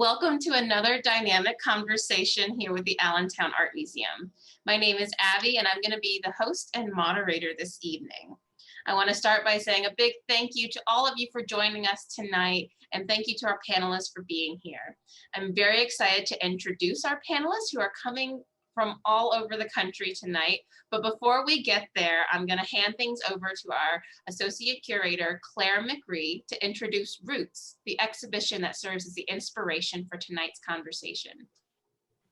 Welcome to another dynamic conversation here with the Allentown Art Museum. My name is Abby and I'm going to be the host and moderator this evening. I want to start by saying a big thank you to all of you for joining us tonight, and thank you to our panelists for being here. I'm very excited to introduce our panelists who are coming from all over the country tonight. But before we get there, I'm going to hand things over to our Associate Curator, Claire McRee, to introduce Roots, the exhibition that serves as the inspiration for tonight's conversation.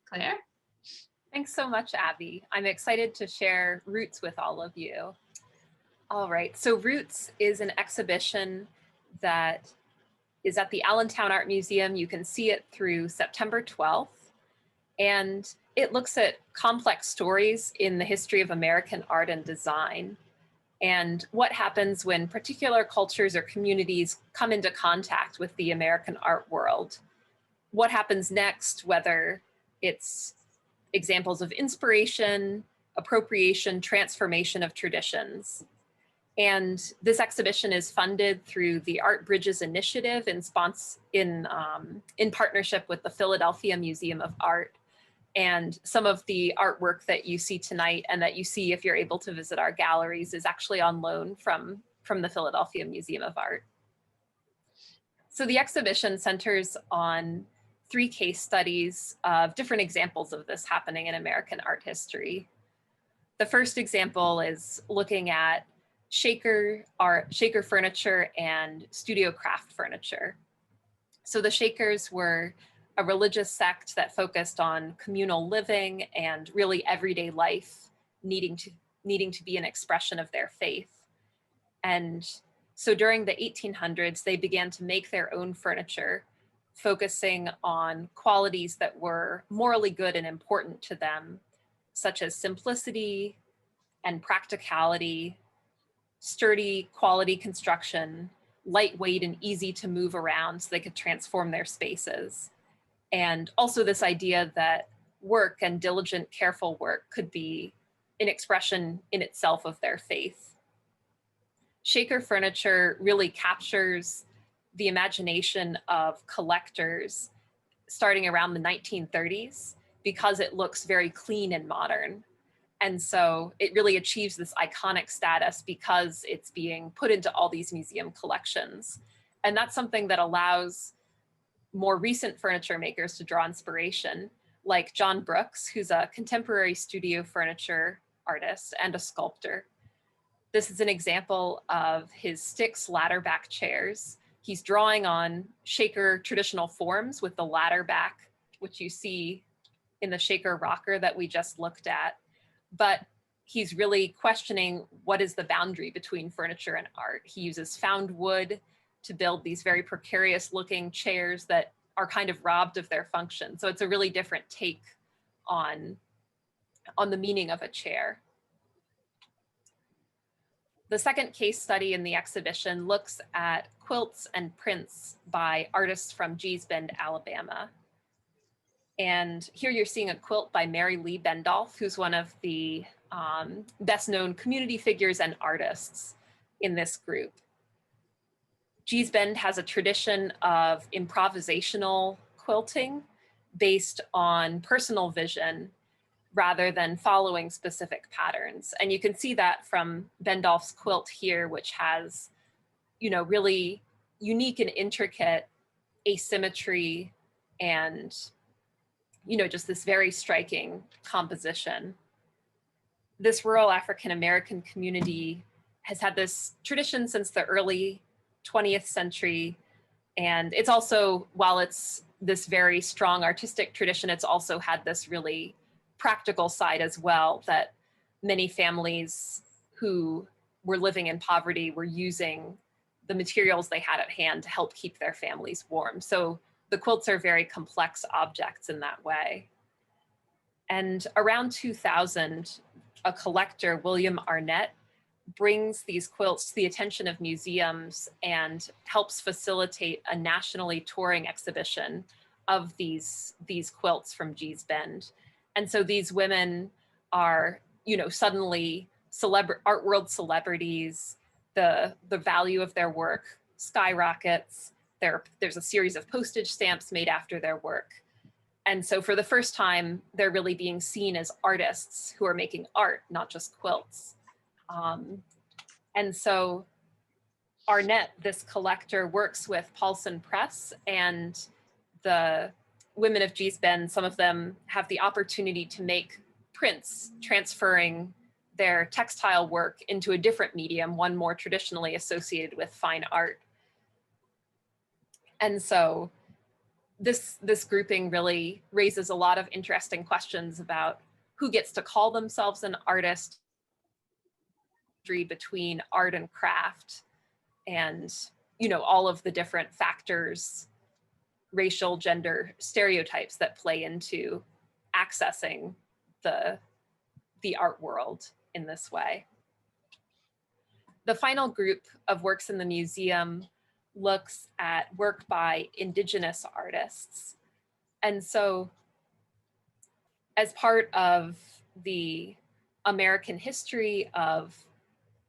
Claire? Thanks so much, Abby. I'm excited to share Roots with all of you. All right, so Roots is an exhibition that is at the Allentown Art Museum. You can see it through September 12th. And it looks at complex stories in the history of American art and design, and what happens when particular cultures or communities come into contact with the American art world. What happens next, whether it's examples of inspiration, appropriation, transformation of traditions. And this exhibition is funded through the Art Bridges Initiative in partnership with the Philadelphia Museum of Art. And some of the artwork that you see tonight and that you see if you're able to visit our galleries is actually on loan from the Philadelphia Museum of Art. So the exhibition centers on 3 case studies of different examples of this happening in American art history. The first example is looking at shaker furniture and studio craft furniture. So the Shakers were a religious sect that focused on communal living and really everyday life needing to be an expression of their faith. And so during the 1800s, they began to make their own furniture, focusing on qualities that were morally good and important to them, such as simplicity and practicality, sturdy quality construction, lightweight and easy to move around so they could transform their spaces. And also this idea that work and diligent, careful work could be an expression in itself of their faith. Shaker furniture really captures the imagination of collectors starting around the 1930s because it looks very clean and modern. And so it really achieves this iconic status because it's being put into all these museum collections. And that's something that allows more recent furniture makers to draw inspiration, like John Brooks, who's a contemporary studio furniture artist and a sculptor. This is an example of his Sticks ladder back chairs. He's drawing on Shaker traditional forms with the ladder back, which you see in the Shaker rocker that we just looked at. But he's really questioning what is the boundary between furniture and art. He uses found wood to build these very precarious looking chairs that are kind of robbed of their function. So it's a really different take on the meaning of a chair. The second case study in the exhibition looks at quilts and prints by artists from Gee's Bend, Alabama. And here you're seeing a quilt by Mary Lee Bendolph, who's one of the best known community figures and artists in this group. Gee's Bend has a tradition of improvisational quilting based on personal vision rather than following specific patterns. And you can see that from Bendolph's quilt here, which has, really unique and intricate asymmetry and, just this very striking composition. This rural African-American community has had this tradition since the early 20th century. And it's also, while it's this very strong artistic tradition, it's also had this really practical side as well, that many families who were living in poverty were using the materials they had at hand to help keep their families warm. So the quilts are very complex objects in that way. And around 2000, a collector, William Arnett, brings these quilts to the attention of museums and helps facilitate a nationally touring exhibition of these quilts from Gee's Bend. And so these women are, suddenly art world celebrities. The value of their work skyrockets. There's a series of postage stamps made after their work. And so for the first time, they're really being seen as artists who are making art, not just quilts. And so Barnett, this collector, works with Paulson Press, and the women of Gee's Bend, some of them have the opportunity to make prints, transferring their textile work into a different medium, one more traditionally associated with fine art. And so this grouping really raises a lot of interesting questions about who gets to call themselves an artist, between art and craft, and all of the different factors, racial, gender stereotypes that play into accessing the art world in this way. The final group of works in the museum looks at work by Indigenous artists. And so as part of the American history of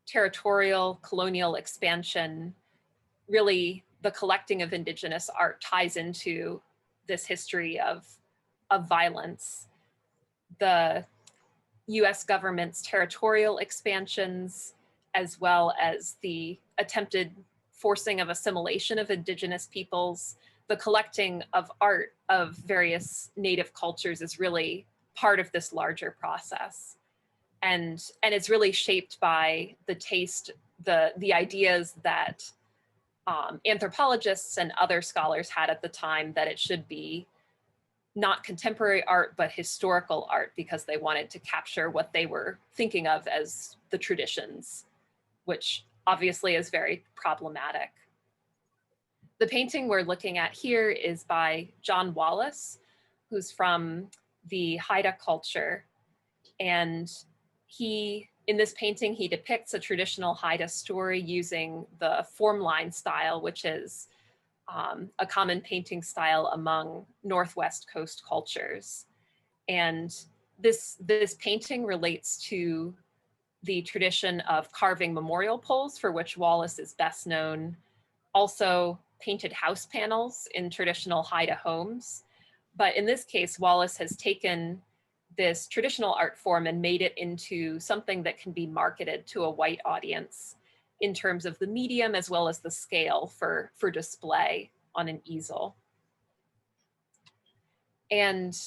territorial colonial expansion, really the collecting of Indigenous art ties into this history of violence. The US government's territorial expansions, as well as the attempted forcing of assimilation of Indigenous peoples, the collecting of art of various Native cultures is really part of this larger process. And it's really shaped by the taste, the ideas that anthropologists and other scholars had at the time, that it should be not contemporary art, but historical art, because they wanted to capture what they were thinking of as the traditions, which obviously is very problematic. The painting we're looking at here is by John Wallace, who's from the Haida culture. And in this painting, he depicts a traditional Haida story using the form line style, which is a common painting style among Northwest Coast cultures. And this painting relates to the tradition of carving memorial poles, for which Wallace is best known, also painted house panels in traditional Haida homes. But in this case, Wallace has taken this traditional art form and made it into something that can be marketed to a white audience in terms of the medium as well as the scale for display on an easel. And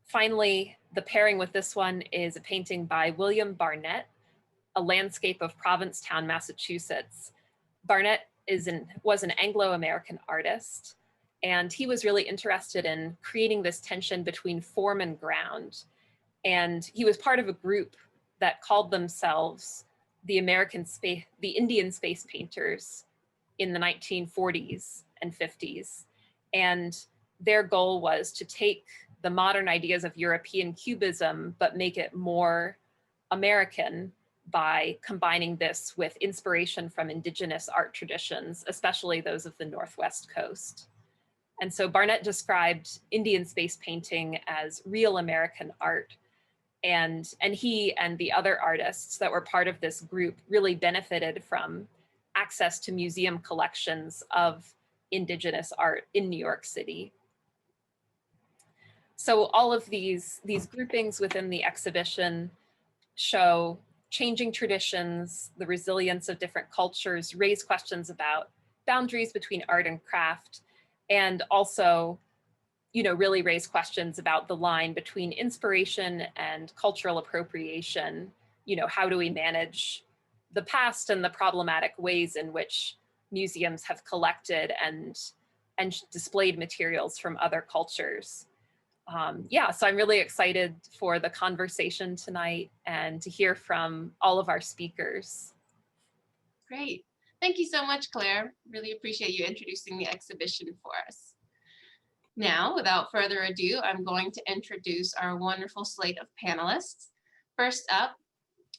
finally, the pairing with this one is a painting by William Barnett, A Landscape of Provincetown, Massachusetts. Barnett was an Anglo-American artist, and he was really interested in creating this tension between form and ground. And he was part of a group that called themselves the Indian Space Painters in the 1940s and 50s. And their goal was to take the modern ideas of European Cubism, but make it more American by combining this with inspiration from Indigenous art traditions, especially those of the Northwest Coast. And so Barnett described Indian space painting as real American art. And he and the other artists that were part of this group really benefited from access to museum collections of Indigenous art in New York City. So all of these groupings within the exhibition show changing traditions, the resilience of different cultures, raise questions about boundaries between art and craft, and also, really raise questions about the line between inspiration and cultural appropriation. How do we manage the past and the problematic ways in which museums have collected and displayed materials from other cultures? So I'm really excited for the conversation tonight and to hear from all of our speakers. Great. Thank you so much, Claire. Really appreciate you introducing the exhibition for us. Now, without further ado, I'm going to introduce our wonderful slate of panelists. First up,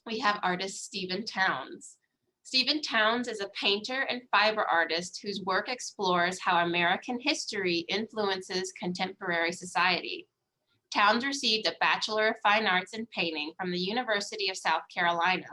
we have artist Stephen Towns. Stephen Towns is a painter and fiber artist whose work explores how American history influences contemporary society. Towns received a Bachelor of Fine Arts in Painting from the University of South Carolina.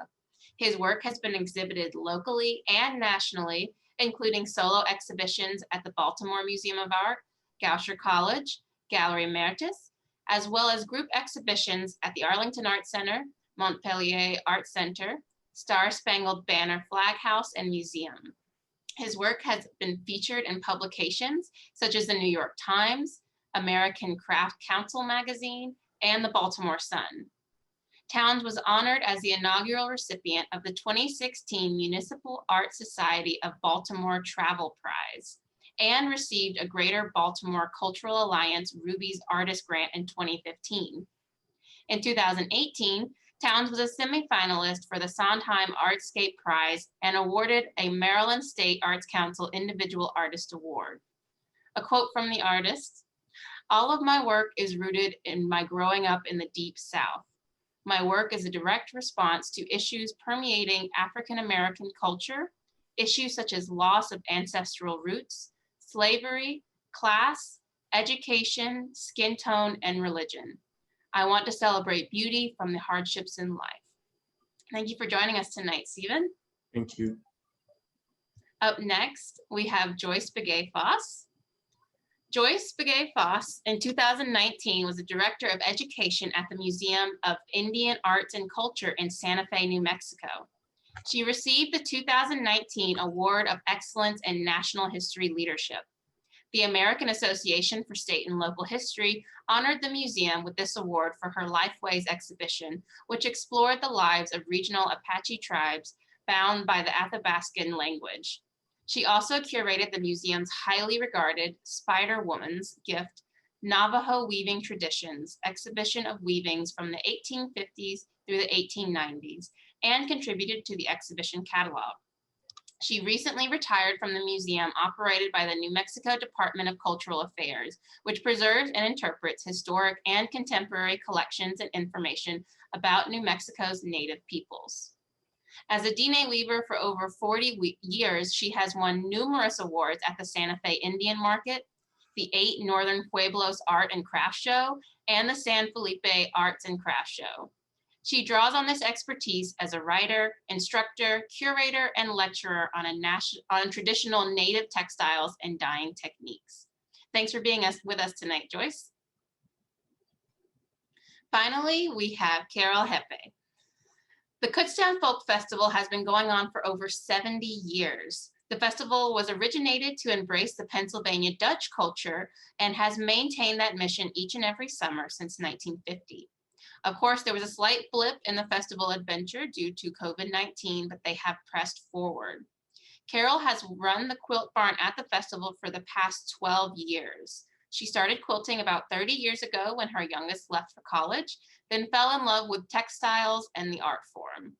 His work has been exhibited locally and nationally including solo exhibitions at the Baltimore Museum of Art, Goucher College, Gallery Mertis, as well as group exhibitions at the Arlington Art Center, Montpellier Art Center, Star Spangled Banner Flag House and Museum. His work has been featured in publications such as the New York Times, American Craft Council magazine, and the Baltimore Sun. Towns was honored as the inaugural recipient of the 2016 Municipal Art Society of Baltimore Travel Prize and received a Greater Baltimore Cultural Alliance Ruby's Artist Grant in 2015. In 2018, Towns was a semifinalist for the Sondheim Artscape Prize and awarded a Maryland State Arts Council Individual Artist Award. A quote from the artist, "All of my work is rooted in my growing up in the Deep South. My work is a direct response to issues permeating African-American culture, issues such as loss of ancestral roots, slavery, class, education, skin tone, and religion. I want to celebrate beauty from the hardships in life." Thank you for joining us tonight, Stephen. Thank you. Up next, we have Joyce Begay-Foss. Joyce Begay-Foss in 2019 was the Director of Education at the Museum of Indian Arts and Culture in Santa Fe, New Mexico. She received the 2019 Award of Excellence in National History Leadership. The American Association for State and Local History honored the museum with this award for her Lifeways exhibition, which explored the lives of regional Apache tribes bound by the Athabascan language. She also curated the museum's highly regarded Spider Woman's Gift Navajo Weaving Traditions exhibition of weavings from the 1850s through the 1890s and contributed to the exhibition catalog. She recently retired from the museum operated by the New Mexico Department of Cultural Affairs, which preserves and interprets historic and contemporary collections and information about New Mexico's native peoples. As a Diné weaver for over 40 years, she has won numerous awards at the Santa Fe Indian Market, the 8 Northern Pueblos Art and Craft Show, and the San Felipe Arts and Craft Show. She draws on this expertise as a writer, instructor, curator, and lecturer on traditional native textiles and dyeing techniques. Thanks for being with us tonight, Joyce. Finally, we have Carol Heppe. The Kutztown Folk Festival has been going on for over 70 years. The festival was originated to embrace the Pennsylvania Dutch culture and has maintained that mission each and every summer since 1950. Of course, there was a slight blip in the festival adventure due to COVID-19, but they have pressed forward. Carol has run the Quilt Barn at the festival for the past 12 years. She started quilting about 30 years ago when her youngest left for college, then fell in love with textiles and the art form.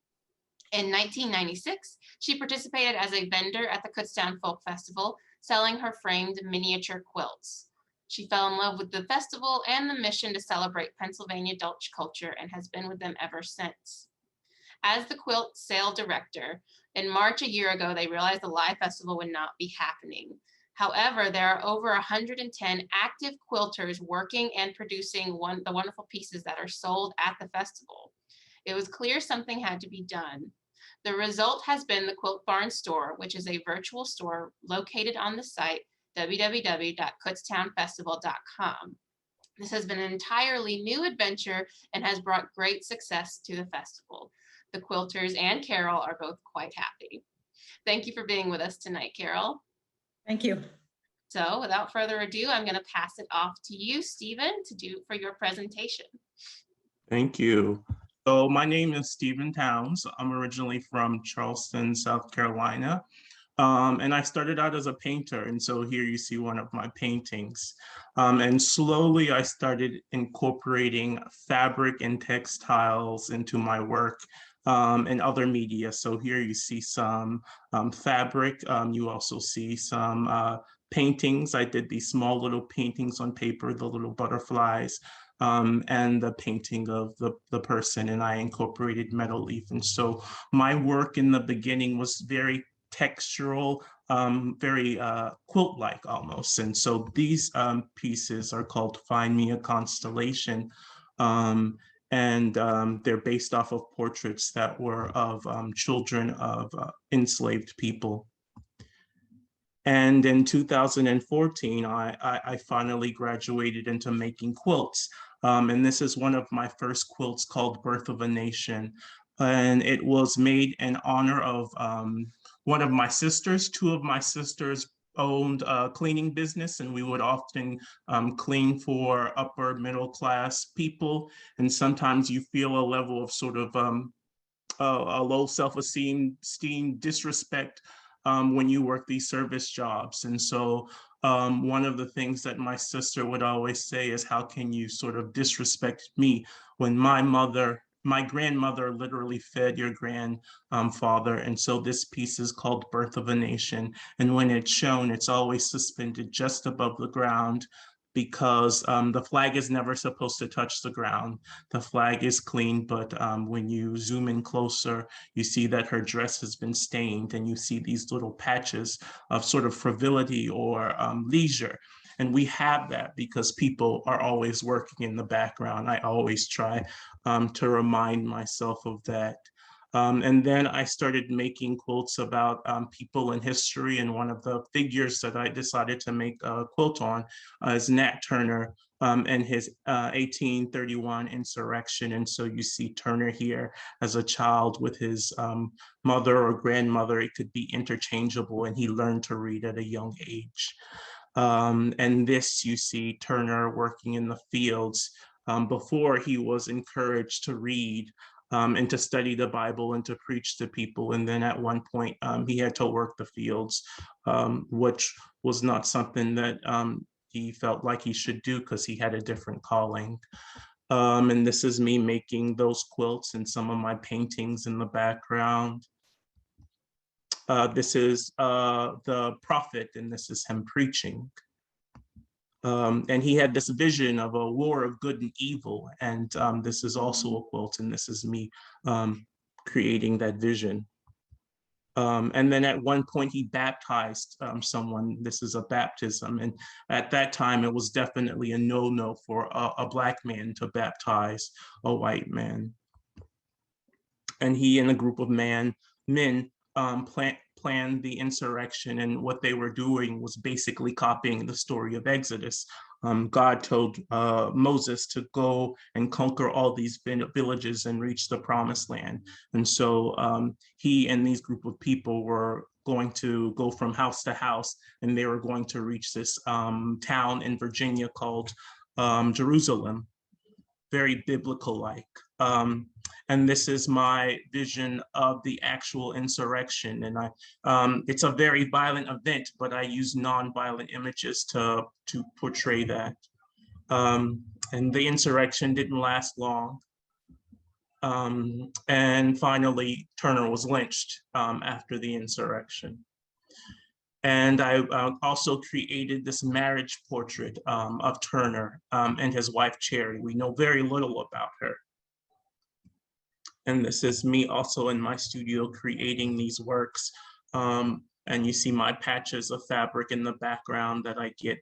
In 1996, she participated as a vendor at the Kutztown Folk Festival, selling her framed miniature quilts. She fell in love with the festival and the mission to celebrate Pennsylvania Dutch culture and has been with them ever since. As the quilt sale director, in March a year ago, they realized the live festival would not be happening. However, there are over 110 active quilters working and producing the wonderful pieces that are sold at the festival. It was clear something had to be done. The result has been the Quilt Barn store, which is a virtual store located on the site www.kutztownfestival.com. This has been an entirely new adventure and has brought great success to the festival. The quilters and Carol are both quite happy. Thank you for being with us tonight, Carol. Thank you. So without further ado, I'm going to pass it off to you, Stephen, for your presentation. Thank you. So my name is Stephen Towns. I'm originally from Charleston, South Carolina. And I started out as a painter. And so here you see one of my paintings. And slowly I started incorporating fabric and textiles into my work and other media. So here you see some fabric. You also see some paintings. I did these small little paintings on paper, the little butterflies, and the painting of the person, and I incorporated metal leaf. And so my work in the beginning was very textural, very quilt-like almost. And so these pieces are called Find Me a Constellation. And they're based off of portraits that were of children of enslaved people. And in 2014, I finally graduated into making quilts. And this is one of my first quilts called Birth of a Nation. And it was made in honor of one of my sisters. Two of my sisters owned a cleaning business, and we would often clean for upper middle class people. And sometimes you feel a level of sort of a low self-esteem, disrespect when you work these service jobs. And so one of the things that my sister would always say is, how can you sort of disrespect me when my grandmother literally fed your grandfather? And so this piece is called Birth of a Nation. And when it's shown, it's always suspended just above the ground, because the flag is never supposed to touch the ground. The flag is clean, but when you zoom in closer, you see that her dress has been stained, and you see these little patches of sort of frivolity or leisure. And we have that because people are always working in the background. I always try to remind myself of that. And then I started making quilts about people in history. And one of the figures that I decided to make a quilt on is Nat Turner and his 1831 insurrection. And so you see Turner here as a child with his mother or grandmother. It could be interchangeable, and he learned to read at a young age. And this, you see Turner working in the fields before he was encouraged to read and to study the Bible and to preach to people. And then at one point, he had to work the fields, which was not something that he felt like he should do because he had a different calling. And this is me making those quilts and some of my paintings in the background. This is the prophet, and this is him preaching. And he had this vision of a war of good and evil. And this is also a quilt, and this is me creating that vision. And then at one point he baptized someone. This is a baptism. And at that time, it was definitely a no-no for a Black man to baptize a white man. And he and a group of men planned the insurrection, and what they were doing was basically copying the story of Exodus. God told Moses to go and conquer all these villages and reach the promised land. And so he and these group of people were going to go from house to house, and they were going to reach this town in Virginia called Jerusalem, very biblical-like. And this is my vision of the actual insurrection. And it's a very violent event, but I use non-violent images to portray that. And the insurrection didn't last long. And finally, Turner was lynched after the insurrection. And I also created this marriage portrait of Turner and his wife, Cherry. We know very little about her. And this is me also in my studio creating these works. And you see my patches of fabric in the background that I get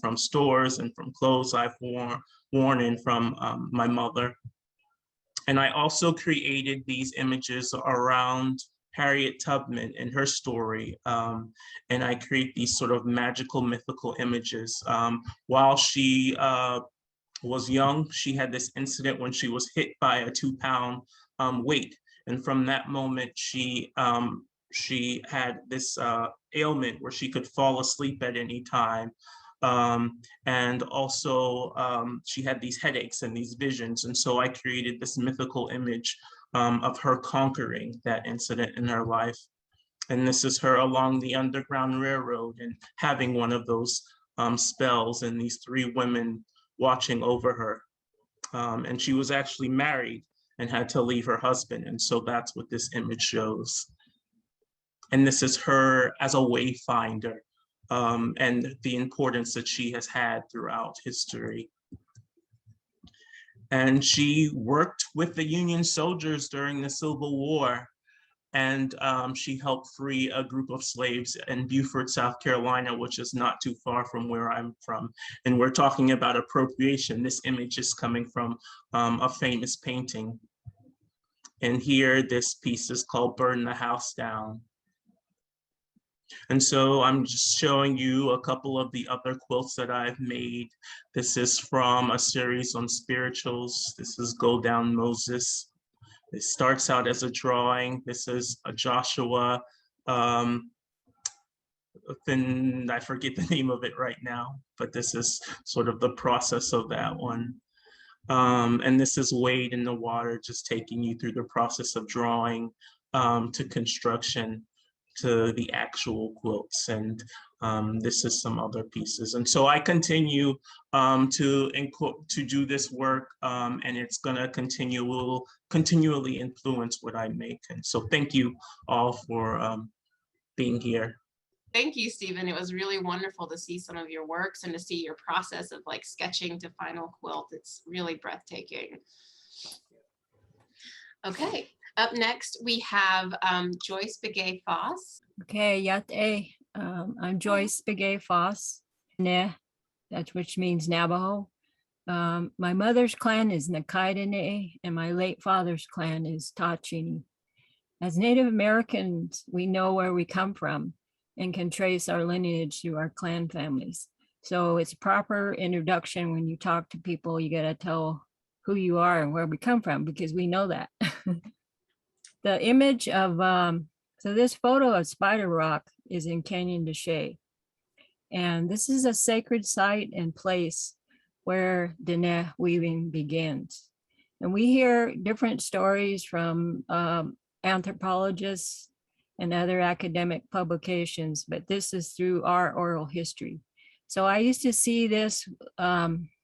from stores and from clothes I've worn and from my mother. And I also created these images around Harriet Tubman and her story. And I create these sort of magical, mythical images. While she was young, she had this incident when she was hit by a 2-pound weight. And from that moment, she had this ailment where she could fall asleep at any time. And also she had these headaches and these visions. And so I created this mythical image of her conquering that incident in her life. And this is her along the Underground Railroad and having one of those spells, and these 3 women watching over her. And she was actually married and had to leave her husband. And so that's what this image shows. And this is her as a wayfinder and the importance that she has had throughout history. And she worked with the Union soldiers during the Civil War. And she helped free a group of slaves in Beaufort, South Carolina, which is not too far from where I'm from. And we're talking about appropriation. This image is coming from a famous painting. And here, this piece is called Burn the House Down. And so I'm just showing you a couple of the other quilts that I've made. This is from a series on spirituals. This is Go Down Moses. It starts out as a drawing. This is a Joshua. Then I forget the name of it right now, but this is sort of the process of that one. And this is Wade in the Water, just taking you through the process of drawing to construction to the actual quilts. And this is some other pieces. And so I continue to do this work, and it's gonna will continually influence what I make. And so thank you all for being here. Thank you, Stephen. It was really wonderful to see some of your works and to see your process of like sketching to final quilt. It's really breathtaking. Okay, up next we have Joyce Begay-Foss. Okay, yate. I'm Joyce Begay-Foss, which means Navajo. My mother's clan is Nakaidene, and my late father's clan is Tachini. As Native Americans, we know where we come from and can trace our lineage through our clan families. So it's proper introduction. When you talk to people, you gotta tell who you are and where we come from, because we know that. The image of, so this photo of Spider Rock is in Canyon de Chelly. And this is a sacred site and place where Dene weaving begins. And we hear different stories from anthropologists and other academic publications, but this is through our oral history. So I used to see this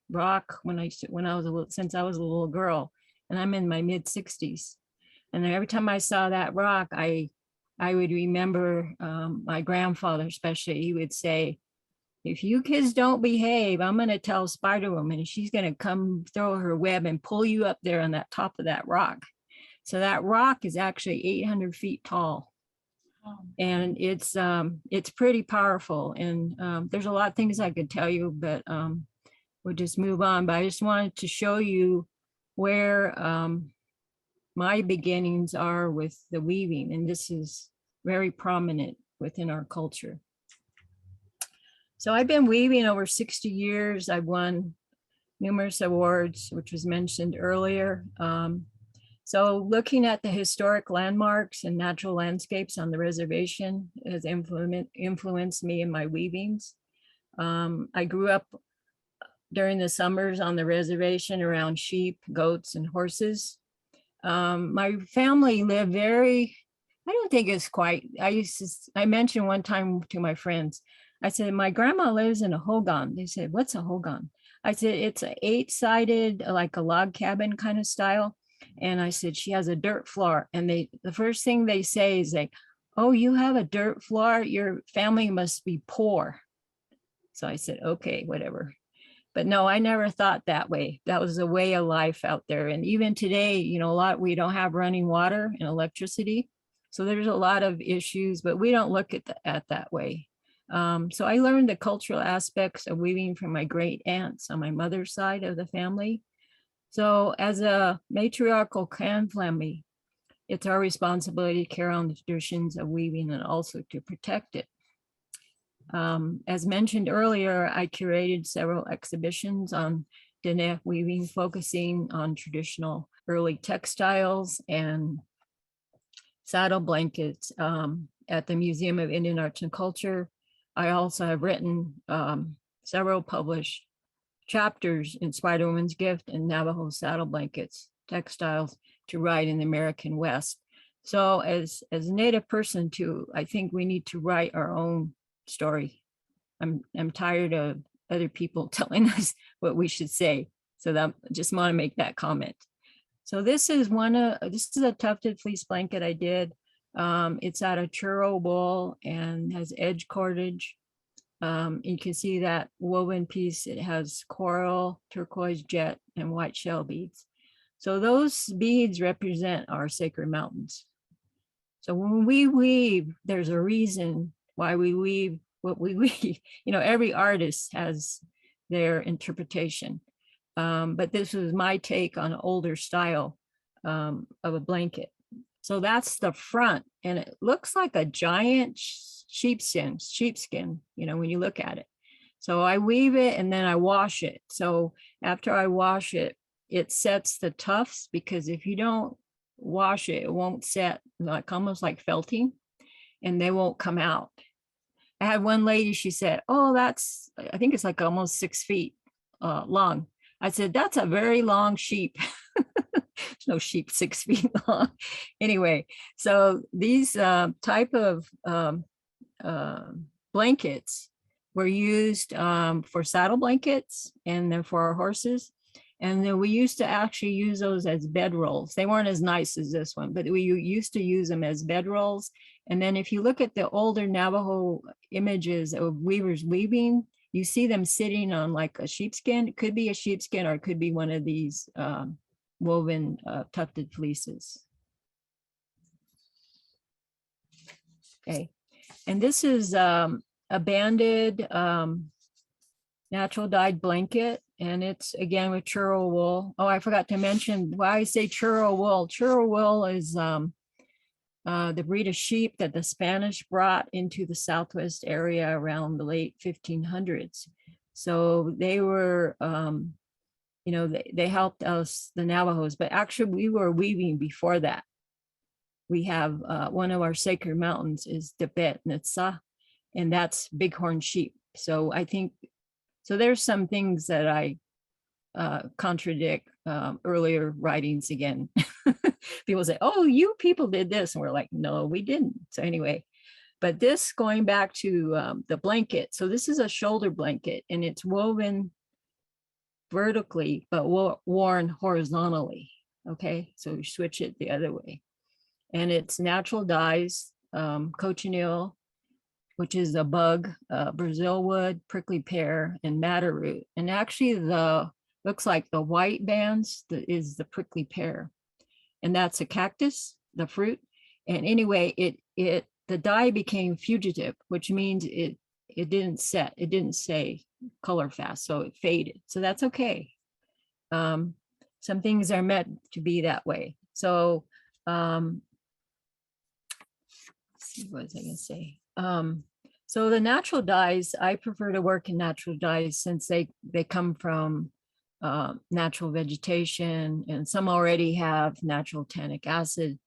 rock since I was a little girl, and I'm in my mid 60s. And every time I saw that rock, I would remember my grandfather, especially. He would say, if you kids don't behave, I'm going to tell Spider Woman, and she's going to come throw her web and pull you up there on that top of that rock. So that rock is actually 800 feet tall. And it's pretty powerful. And there's a lot of things I could tell you, but we'll just move on. But I just wanted to show you where my beginnings are with the weaving. And this is very prominent within our culture. So I've been weaving over 60 years. I've won numerous awards, which was mentioned earlier. So looking at the historic landmarks and natural landscapes on the reservation has influenced me in my weavings. I grew up during the summers on the reservation around sheep, goats, and horses. My family lived I don't think it's quite, I mentioned one time to my friends, I said, my grandma lives in a hogan. They said, what's a hogan? I said, it's an 8-sided, like a log cabin kind of style. And I said, she has a dirt floor. And the first thing they say is like, oh, you have a dirt floor? Your family must be poor. So I said, okay, whatever. But no, I never thought that way. That was a way of life out there. And even today, you know, we don't have running water and electricity. So there's a lot of issues, but we don't look at that way. So I learned the cultural aspects of weaving from my great aunts on my mother's side of the family. So as a matriarchal clan family, it's our responsibility to carry on the traditions of weaving and also to protect it. As mentioned earlier, I curated several exhibitions on Dene weaving, focusing on traditional early textiles and saddle blankets at the Museum of Indian Arts and Culture. I also have written several published chapters in Spider Woman's Gift and Navajo saddle blankets, textiles to ride in the American West. So as a Native person too, I think we need to write our own story. I'm tired of other people telling us what we should say. So that just want to make that comment. So this is a tufted fleece blanket I did. It's out of churro wool and has edge cordage. You can see that woven piece, it has coral, turquoise jet, and white shell beads. So those beads represent our sacred mountains. So when we weave, there's a reason why we weave what we weave. You know, every artist has their interpretation. But this was my take on an older style of a blanket. So that's the front, and it looks like a giant sheepskin, you know, when you look at it. So I weave it and then I wash it. So after I wash it, it sets the tufts, because if you don't wash it, it won't set, like almost like felting, and they won't come out. I had one lady, she said, oh, that's, I think it's like almost 6 feet long. I said, that's a very long sheep. There's no sheep 6 feet long. Anyway, so these type of blankets were used for saddle blankets, and they're for our horses. And then we used to actually use those as bedrolls. They weren't as nice as this one, but we used to use them as bedrolls. And then if you look at the older Navajo images of weavers weaving, you see them sitting on like a sheepskin. It could be a sheepskin, or it could be one of these woven tufted fleeces. Okay, and this is a banded natural dyed blanket, and it's again with churro wool. Oh, I forgot to mention why I say churro wool. Churro wool is the breed of sheep that the Spanish brought into the Southwest area around the late 1500s. So they were, you know, they helped us, the Navajos, but actually we were weaving before that. We have one of our sacred mountains is Tibet Nitsa, and that's bighorn sheep. So I think, so there's some things that I contradict earlier writings again. People say, oh, you people did this. And we're like, no, we didn't. So anyway, but this going back to the blanket. So this is a shoulder blanket, and it's woven vertically, but worn horizontally. Okay, so we switch it the other way. And it's natural dyes, cochineal, which is a bug, Brazil wood, prickly pear, and madder root. And actually the, looks like the white bands is the prickly pear. And that's a cactus, the fruit. And anyway, the dye became fugitive, which means it didn't set, it didn't say color fast, so it faded. So that's okay. Some things are meant to be that way. So let's see, what was I gonna say? So the natural dyes, I prefer to work in natural dyes since they come from natural vegetation, and some already have natural tannic acid.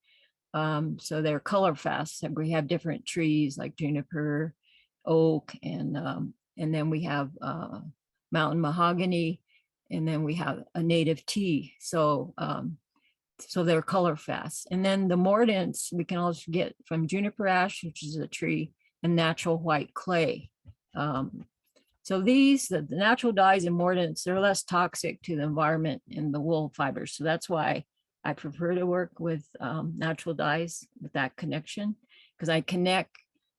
So they're color fast. We have different trees like juniper, oak, and then we have mountain mahogany, and then we have a native tea. So so they're color fast. And then the mordants we can also get from juniper ash, which is a tree, and natural white clay. So these, the natural dyes and mordants, they're less toxic to the environment and the wool fibers. So that's why I prefer to work with natural dyes with that connection, because I connect,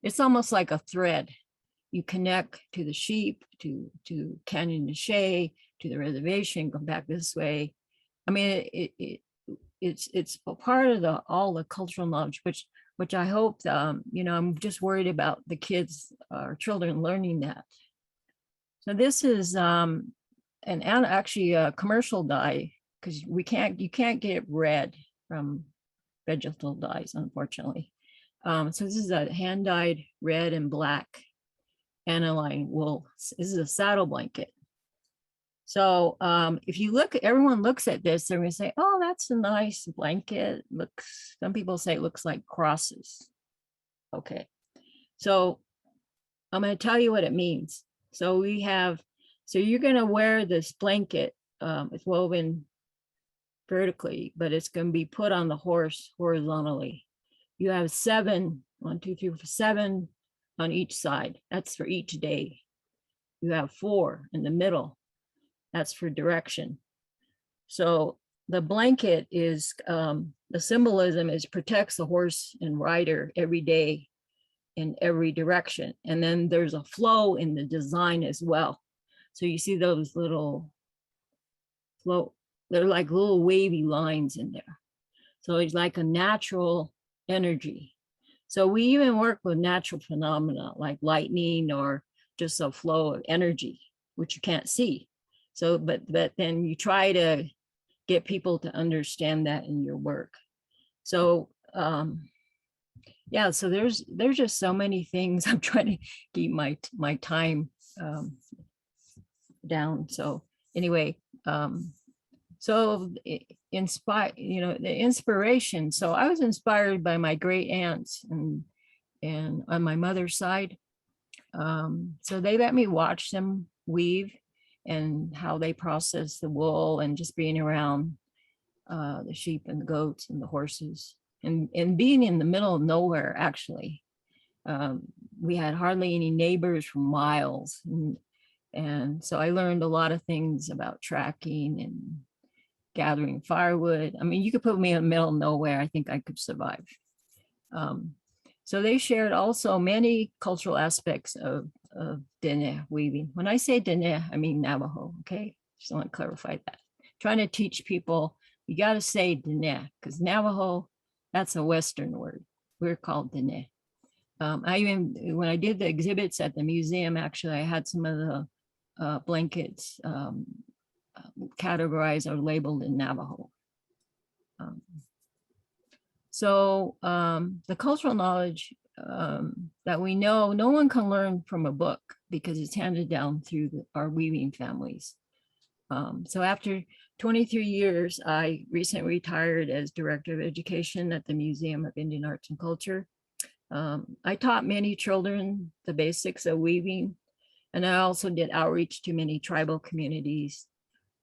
it's almost like a thread. You connect to the sheep, to Canyon de Chelly, to the reservation, come back this way. I mean, it's a part of all the cultural knowledge, which I hope, you know, I'm just worried about the kids or children learning that. So this is actually a commercial dye, because you can't get red from vegetable dyes, unfortunately. So this is a hand dyed red and black aniline wool. This is a saddle blanket. So if you look, everyone looks at this, they're gonna say, oh, that's a nice blanket. Looks, some people say it looks like crosses. Okay, so I'm gonna tell you what it means. So we have, so you're gonna wear this blanket, it's woven vertically, but it's gonna be put on the horse horizontally. You have 7, 1, 2, 3, 4, 7 on each side. That's for each day. You have 4 in the middle. That's for direction. So the blanket is, the symbolism is protects the horse and rider every day in every direction. And then there's a flow in the design as well. So you see those little flow, they're like little wavy lines in there. So it's like a natural energy. So we even work with natural phenomena like lightning or just a flow of energy, which you can't see. So, but then you try to get people to understand that in your work. So yeah, so there's just so many things. I'm trying to keep my time down. So anyway, so the inspiration. So I was inspired by my great aunts and on my mother's side. So they let me watch them weave and how they process the wool, and just being around the sheep and the goats and the horses, and being in the middle of nowhere, actually. We had hardly any neighbors for miles. And so I learned a lot of things about tracking and gathering firewood. I mean, you could put me in the middle of nowhere, I think I could survive. So they shared also many cultural aspects of Dene weaving. When I say Dene, I mean Navajo, okay? Just want to clarify that. Trying to teach people, you got to say Dene, because Navajo, that's a Western word. We're called Dene. When I did the exhibits at the museum, actually, I had some of the blankets categorized or labeled in Navajo. So the cultural knowledge that we know, no one can learn from a book because it's handed down through our weaving families. So after 23 years, I recently retired as Director of Education at the Museum of Indian Arts and Culture. I taught many children the basics of weaving, and I also did outreach to many tribal communities.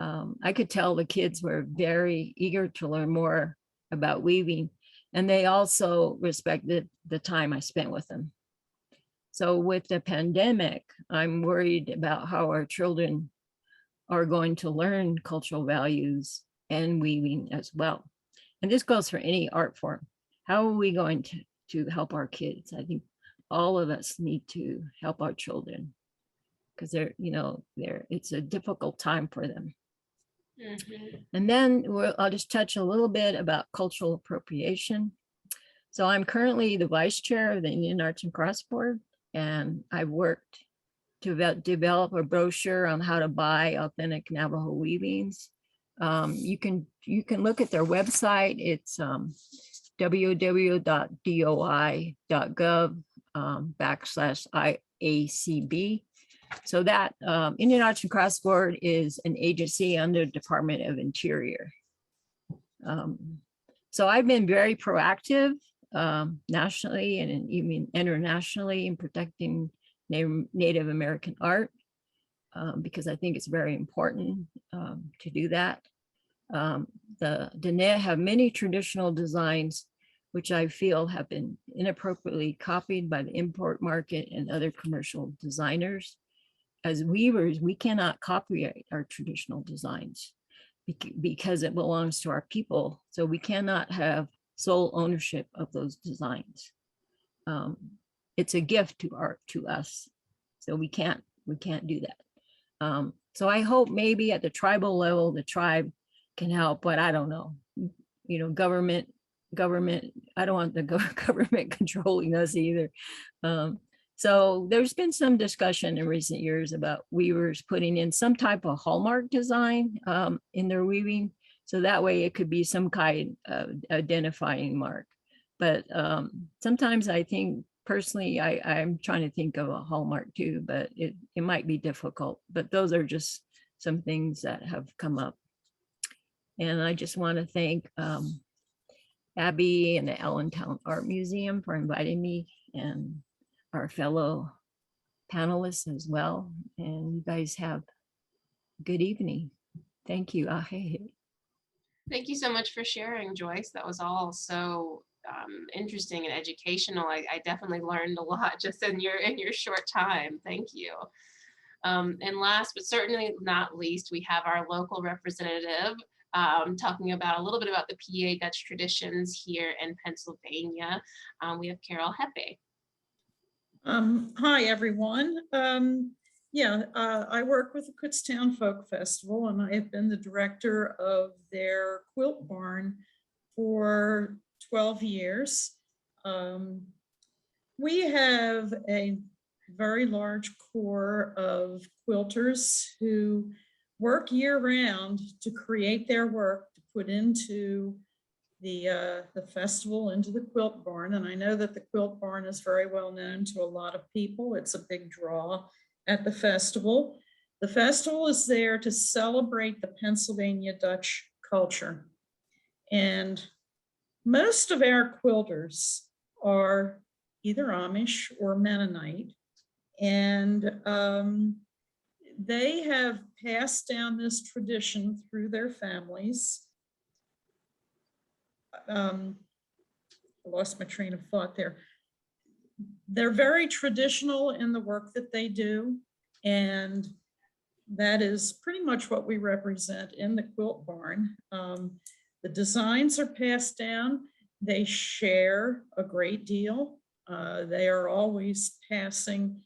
I could tell the kids were very eager to learn more about weaving, and they also respected the time I spent with them. So with the pandemic, I'm worried about how our children are going to learn cultural values and weaving as well. And this goes for any art form. How are we going to help our kids? I think all of us need to help our children, because it's a difficult time for them. Mm-hmm. And then I'll just touch a little bit about cultural appropriation. So I'm currently the vice chair of the Indian Arts and Crafts Board, and I've worked to develop a brochure on how to buy authentic Navajo weavings. You can look at their website. It's www.doi.gov/IACB. So that Indian Arts and Crafts Board is an agency under the Department of Interior. So I've been very proactive nationally and even internationally in protecting Native American art, because I think it's very important to do that. The Dene have many traditional designs, which I feel have been inappropriately copied by the import market and other commercial designers. As weavers, we cannot copyright our traditional designs because it belongs to our people. So we cannot have sole ownership of those designs. It's a gift to us. So we can't do that. So I hope maybe at the tribal level, the tribe can help, but I don't know. Government, I don't want the government controlling us either. So there's been some discussion in recent years about weavers putting in some type of hallmark design in their weaving. So that way it could be some kind of identifying mark. But sometimes I think personally, I'm trying to think of a hallmark too, but it might be difficult. But those are just some things that have come up. And I just want to thank Abby and the Allentown Art Museum for inviting me, and our fellow panelists as well. And you guys have a good evening. Thank you. Thank you so much for sharing, Joyce. That was all so interesting and educational. I definitely learned a lot just in your short time. Thank you. And last but certainly not least, we have our local representative talking about a little bit about the PA Dutch traditions here in Pennsylvania. We have Carol Heppe. Hi, everyone. I work with the Kutztown Folk Festival, and I have been the director of their Quilt Barn for 12 years. We have a very large core of quilters who work year-round to create their work to put into the festival into the Quilt Barn. And I know that the Quilt Barn is very well known to a lot of people. It's a big draw at the festival. The festival is there to celebrate the Pennsylvania Dutch culture. And most of our quilters are either Amish or Mennonite. And they have passed down this tradition through their families. I lost my train of thought there. They're very traditional in the work that they do, and that is pretty much what we represent in the Quilt Barn. The designs are passed down. They share a great deal. They are always passing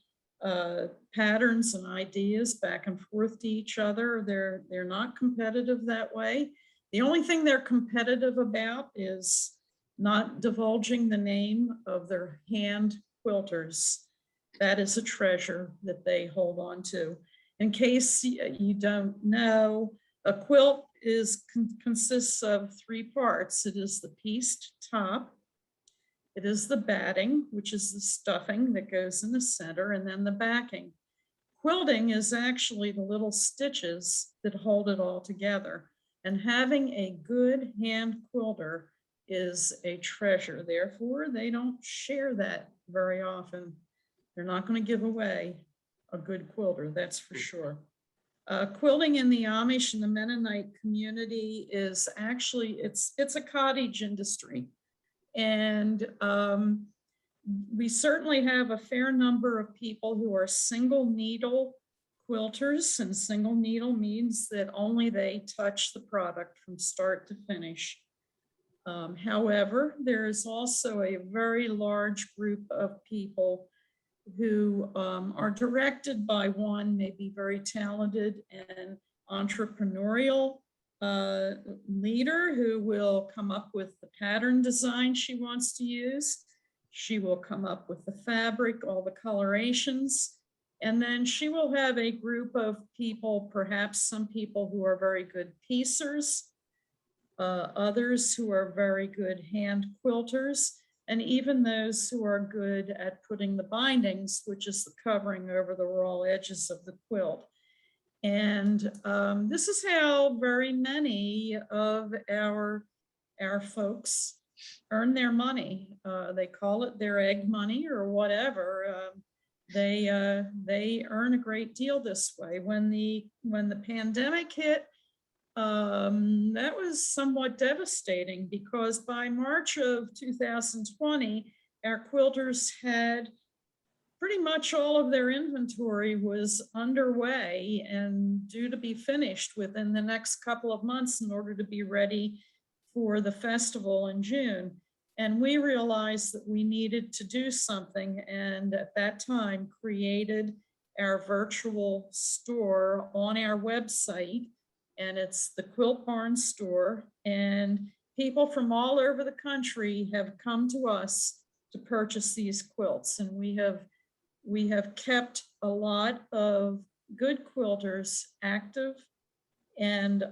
patterns and ideas back and forth to each other. They're not competitive that way. The only thing they're competitive about is not divulging the name of their hand quilters. That is a treasure that they hold on to. In case you don't know, a quilt consists of three parts. It is the pieced top, it is the batting, which is the stuffing that goes in the center, and then the backing. Quilting is actually the little stitches that hold it all together. And having a good hand quilter is a treasure. Therefore, they don't share that very often. They're not going to give away a good quilter, that's for sure. Quilting in the Amish and the Mennonite community is actually, it's a cottage industry. And we certainly have a fair number of people who are single needle quilters, and single needle means that only they touch the product from start to finish. However, there is also a very large group of people who are directed by one maybe very talented and entrepreneurial leader who will come up with the pattern design she wants to use. She will come up with the fabric, all the colorations, and then she will have a group of people, perhaps some people who are very good piecers, others who are very good hand quilters, and even those who are good at putting the bindings, which is the covering over the raw edges of the quilt. And this is how very many of our folks earn their money. They call it their egg money or whatever. They earn a great deal this way. When the pandemic hit, that was somewhat devastating because by March of 2020, our quilters had pretty much all of their inventory was underway and due to be finished within the next couple of months in order to be ready for the festival in June. And we realized that we needed to do something, and at that time created our virtual store on our website, and it's the Quilt Barn store, and people from all over the country have come to us to purchase these quilts, and we have kept a lot of good quilters active and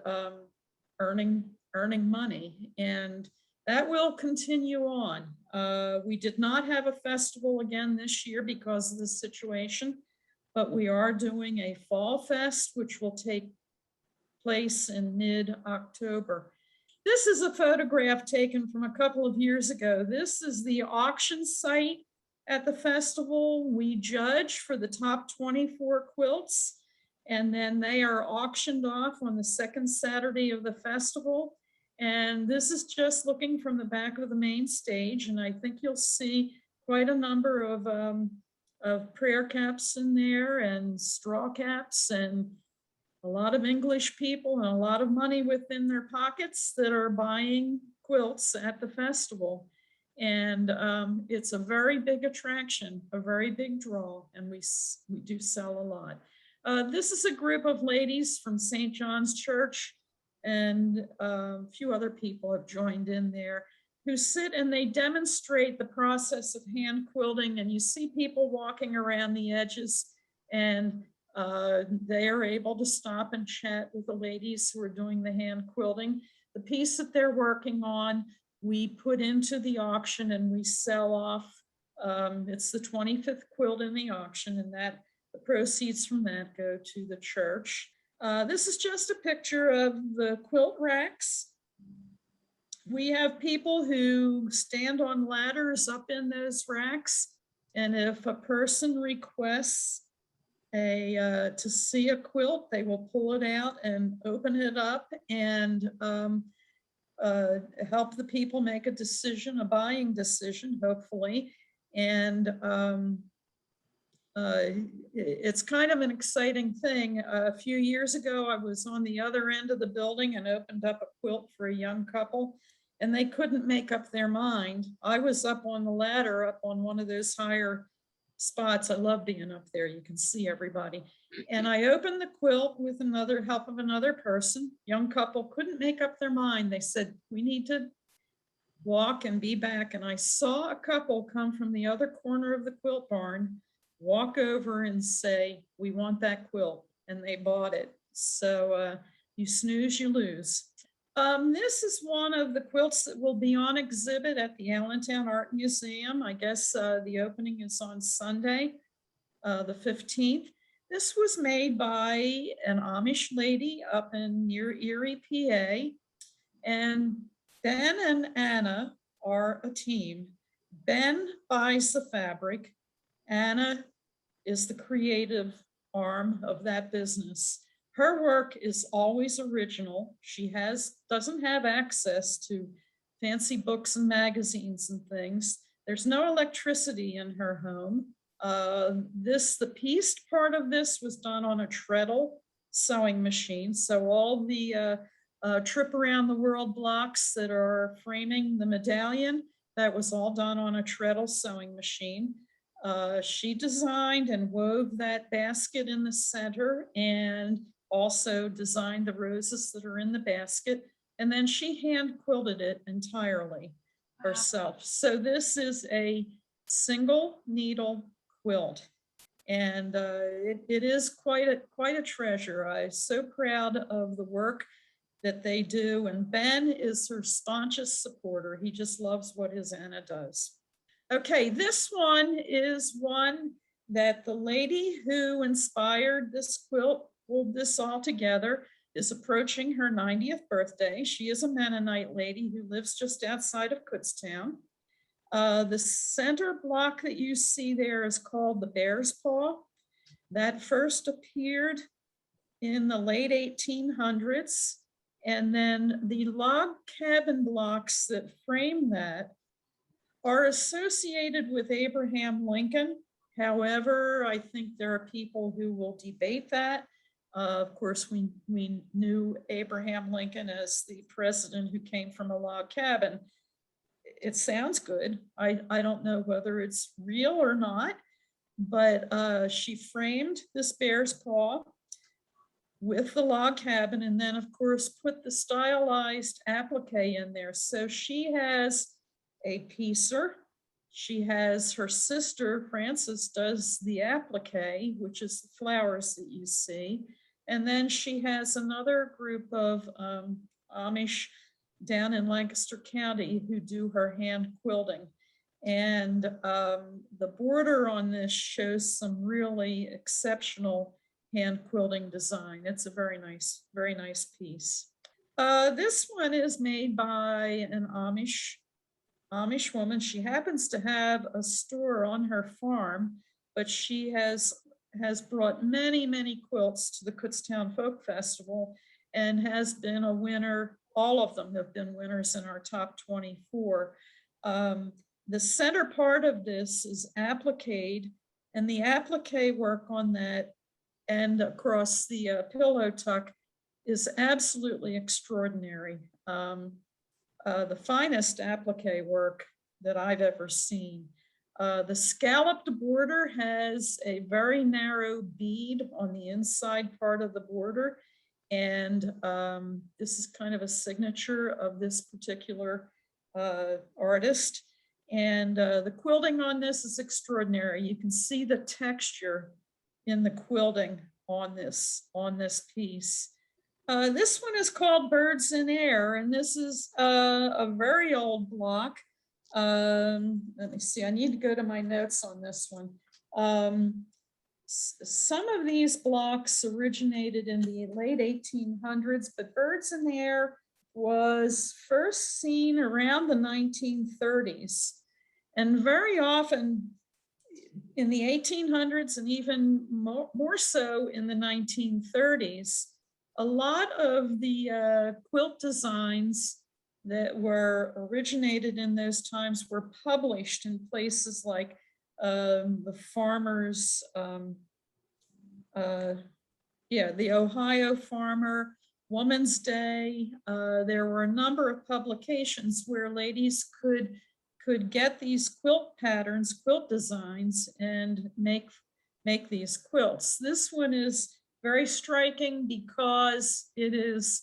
earning money, and that will continue on. We did not have a festival again this year because of the situation, but we are doing a fall fest, which will take place in mid-October. This is a photograph taken from a couple of years ago. This is the auction site at the festival. We judge for the top 24 quilts, and then they are auctioned off on the second Saturday of the festival. And this is just looking from the back of the main stage, and I think you'll see quite a number of prayer caps in there and straw caps and a lot of English people and a lot of money within their pockets that are buying quilts at the festival. And it's a very big attraction, a very big draw, and we do sell a lot. This is a group of ladies from St. John's Church, and a few other people have joined in there, who sit and they demonstrate the process of hand quilting, and you see people walking around the edges, and they are able to stop and chat with the ladies who are doing the hand quilting. The piece that they're working on we put into the auction and we sell off. It's the 25th quilt in the auction, and that the proceeds from that go to the church. This is just a picture of the Quilt Racks. We have people who stand on ladders up in those racks, and if a person requests to see a quilt, they will pull it out and open it up and help the people make a decision, a buying decision, hopefully. And it's kind of an exciting thing. A few years ago, I was on the other end of the building and opened up a quilt for a young couple, and they couldn't make up their mind. I was up on the ladder, up on one of those higher spots. I love being up there. You can see everybody. And I opened the quilt with help of another person. Young couple couldn't make up their mind. They said, we need to walk and be back. And I saw a couple come from the other corner of the Quilt Barn, walk over and say, we want that quilt. And they bought it. So you snooze, you lose. This is one of the quilts that will be on exhibit at the Allentown Art Museum. I guess the opening is on Sunday, the 15th. This was made by an Amish lady up in near Erie, PA. And Ben and Anna are a team. Ben buys the fabric. Anna is the creative arm of that business. Her work is always original. She doesn't have access to fancy books and magazines and things. There's no electricity in her home. The pieced part of this was done on a treadle sewing machine. So all the trip around the world blocks that are framing the medallion, that was all done on a treadle sewing machine. She designed and wove that basket in the center and also designed the roses that are in the basket. And then she hand quilted it entirely herself. So this is a single needle quilt. And it is quite a treasure. I'm so proud of the work that they do. And Ben is her staunchest supporter. He just loves what his Anna does. Okay, this one is one that the lady who inspired this quilt, pulled this all together, is approaching her 90th birthday. She is a Mennonite lady who lives just outside of Kutztown. The center block that you see there is called the Bear's Paw. That first appeared in the late 1800s. And then the log cabin blocks that frame that are associated with Abraham Lincoln. However, I think there are people who will debate that. Of course, we knew Abraham Lincoln as the president who came from a log cabin. It sounds good. I don't know whether it's real or not, but she framed this bear's paw with the log cabin, and then of course put the stylized applique in there. So she has a piecer. She has her sister, Frances, does the applique, which is the flowers that you see. And then she has another group of Amish down in Lancaster County who do her hand quilting. And the border on this shows some really exceptional hand quilting design. It's a very nice piece. This one is made by an Amish woman. She happens to have a store on her farm, but she has brought many quilts to the Kutztown Folk Festival and has been a winner. All of them have been winners in our top 24. The center part of this is appliqued, and the applique work on that and across the pillow tuck is absolutely extraordinary. The finest applique work that I've ever seen. The scalloped border has a very narrow bead on the inside part of the border. And this is kind of a signature of this particular artist. And the quilting on this is extraordinary. You can see the texture in the quilting on this piece. This one is called Birds in Air, and this is a very old block. Let me see, I need to go to my notes on this one. Some of these blocks originated in the late 1800s, but Birds in the Air was first seen around the 1930s. And very often in the 1800s and even more so in the 1930s, a lot of the quilt designs that were originated in those times were published in places like the Farmers, the Ohio Farmer, Woman's Day. There were a number of publications where ladies could get these quilt patterns, quilt designs, and make these quilts. This one is very striking because it is,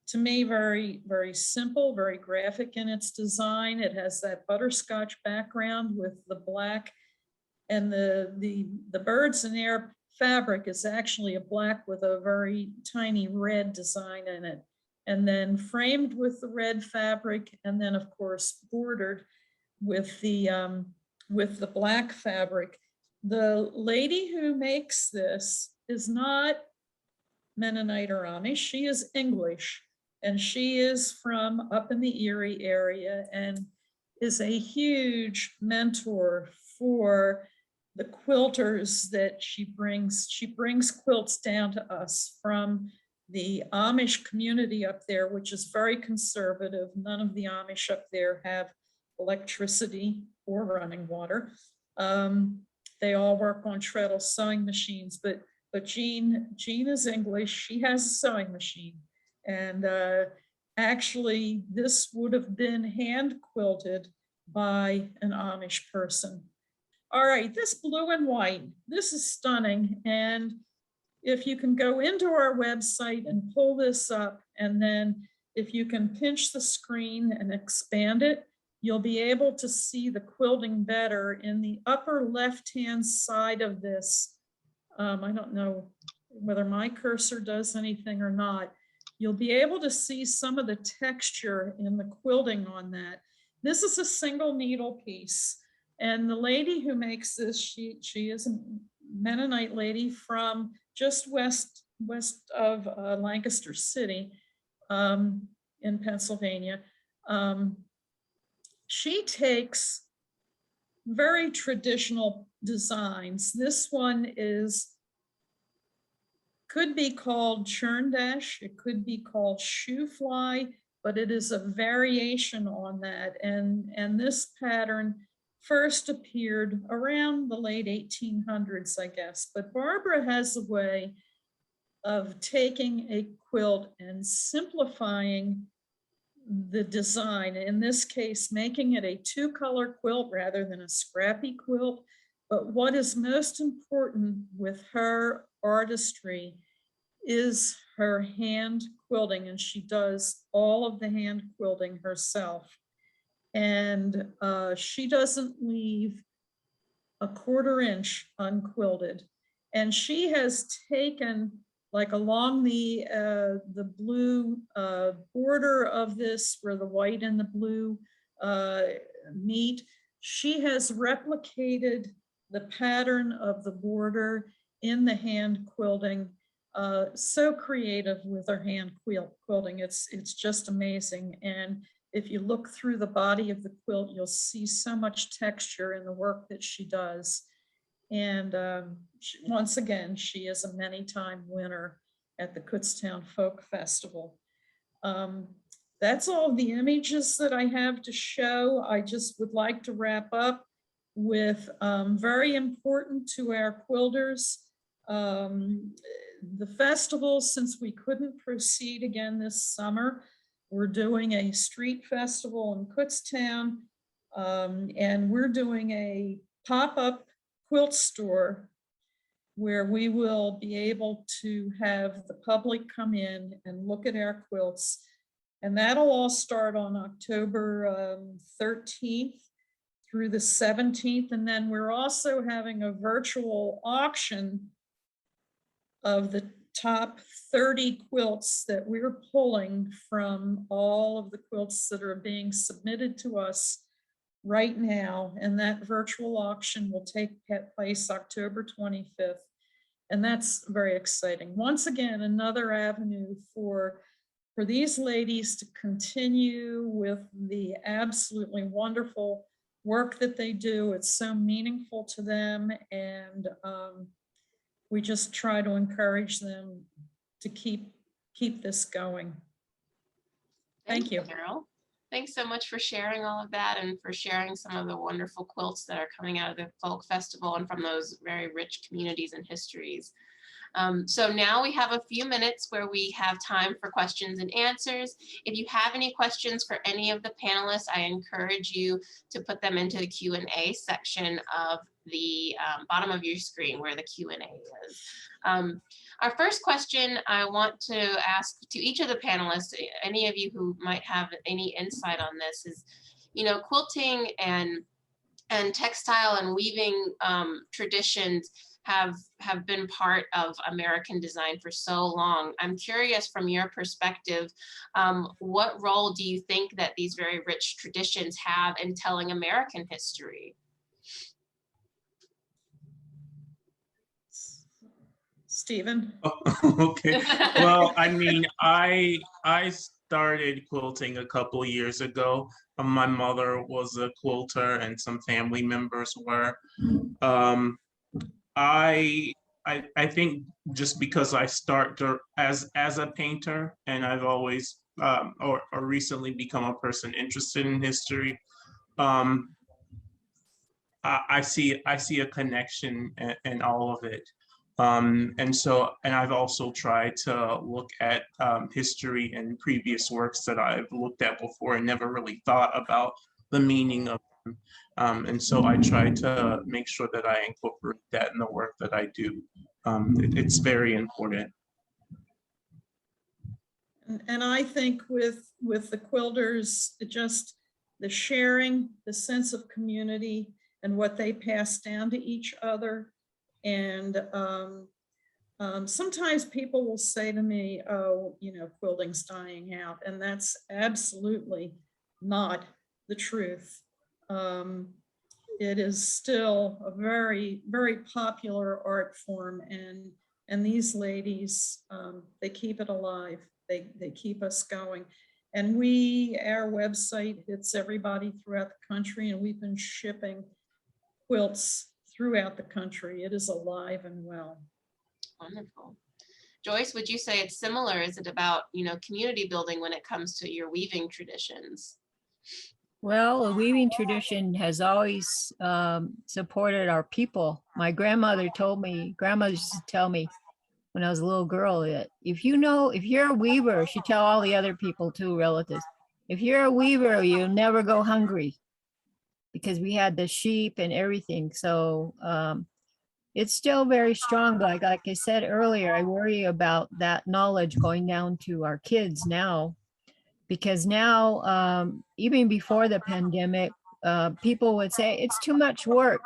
to me, very, very simple, very graphic in its design. It has that butterscotch background with the black, and the Birds in Air fabric is actually a black with a very tiny red design in it, and then framed with the red fabric, and then of course bordered with the black fabric. The lady who makes this is not Mennonite or Amish. She is English, and she is from up in the Erie area and is a huge mentor for the quilters that she brings. She brings quilts down to us from the Amish community up there, which is very conservative. None of the Amish up there have electricity or running water. They all work on treadle sewing machines, but Jean is English. She has a sewing machine, and actually this would have been hand quilted by an Amish person. All right, this blue and white, this is stunning. And if you can go into our website and pull this up, and then if you can pinch the screen and expand it, you'll be able to see the quilting better. In the upper left-hand side of this, I don't know whether my cursor does anything or not, you'll be able to see some of the texture in the quilting on that. This is a single needle piece. And the lady who makes this, she is a Mennonite lady from just west of Lancaster City in Pennsylvania. She takes very traditional designs. This one could be called churn dash, it could be called shoe fly, but it is a variation on that. And this pattern first appeared around the late 1800s, I guess. But Barbara has a way of taking a quilt and simplifying the design, in this case, making it a two-color quilt rather than a scrappy quilt. But what is most important with her artistry is her hand quilting, and she does all of the hand quilting herself. And she doesn't leave a 1/4 inch unquilted. And she has taken, like along the blue border of this, where the white and the blue meet, she has replicated the pattern of the border in the hand quilting. So creative with her hand quilting. It's just amazing. And if you look through the body of the quilt, you'll see so much texture in the work that she does. And once again, she is a many-time winner at the Kutztown Folk Festival. That's all the images that I have to show. I just would like to wrap up with very important to our quilters. The festival, since we couldn't proceed again this summer, we're doing a street festival in Kutztown, and we're doing a pop-up quilt store where we will be able to have the public come in and look at our quilts. And that'll all start on October 13th through the 17th. And then we're also having a virtual auction of top 30 quilts that we're pulling from all of the quilts that are being submitted to us right now. And that virtual auction will take place October 25th. And that's very exciting. Once again, another avenue for these ladies to continue with the absolutely wonderful work that they do. It's so meaningful to them, and we just try to encourage them to keep this going. Thank you, Carol. Thanks so much for sharing all of that and for sharing some of the wonderful quilts that are coming out of the Folk Festival and from those very rich communities and histories. So now we have a few minutes where we have time for questions and answers. If you have any questions for any of the panelists, I encourage you to put them into the Q&A section of the bottom of your screen where the Q&A is. Our first question I want to ask to each of the panelists, any of you who might have any insight on this, is, you know, quilting and textile and weaving traditions have been part of American design for so long. I'm curious, from your perspective, what role do you think that these very rich traditions have in telling American history? Stephen? Okay. Well, I mean, I started quilting a couple years ago. My mother was a quilter and some family members were. I think just because I start as a painter, and I've always or recently become a person interested in history, I see a connection in all of it. And I've also tried to look at history and previous works that I've looked at before and never really thought about the meaning of them. And so I try to make sure that I incorporate that in the work that I do. It's very important. And I think with the quilters, just the sharing, the sense of community, and what they pass down to each other. And sometimes people will say to me, oh, you know, quilting's dying out. And that's absolutely not the truth. It is still a very, very popular art form. And these ladies, they keep it alive. They keep us going. And our website hits everybody throughout the country, and we've been shipping quilts throughout the country. It is alive and well. Wonderful. Joyce, would you say it's similar? Is it about, you know, community building when it comes to your weaving traditions? Well, the weaving tradition has always supported our people. My grandmother used to tell me when I was a little girl that if you're a weaver, she'd tell all the other people too, relatives, if you're a weaver, you'll never go hungry, because we had the sheep and everything. So it's still very strong. But like I said earlier, I worry about that knowledge going down to our kids now, because now, even before the pandemic, people would say it's too much work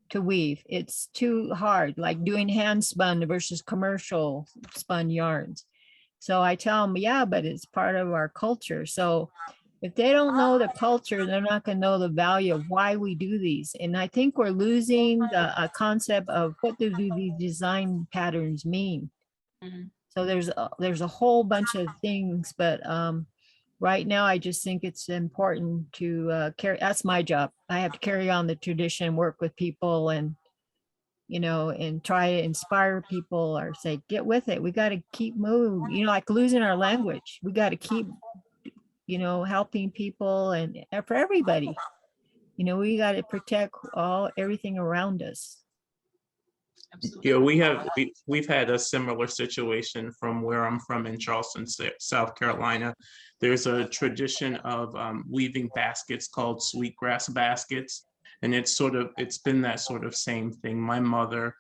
to weave. It's too hard, like doing hand spun versus commercial spun yarns. So I tell them, yeah, but it's part of our culture. So if they don't know the culture, they're not going to know the value of why we do these. And I think we're losing the concept of what do these design patterns mean. Mm-hmm. So there's a whole bunch of things, but right now I just think it's important to carry. That's my job. I have to carry on the tradition, work with people, and and try to inspire people, or say, get with it. We got to keep moving. Like losing our language. We got to keep helping people, and for everybody, we got to protect everything around us. Absolutely. Yeah, we've had a similar situation from where I'm from in Charleston, South Carolina. There's a tradition of weaving baskets called sweetgrass baskets, and it's been that sort of same thing. My mother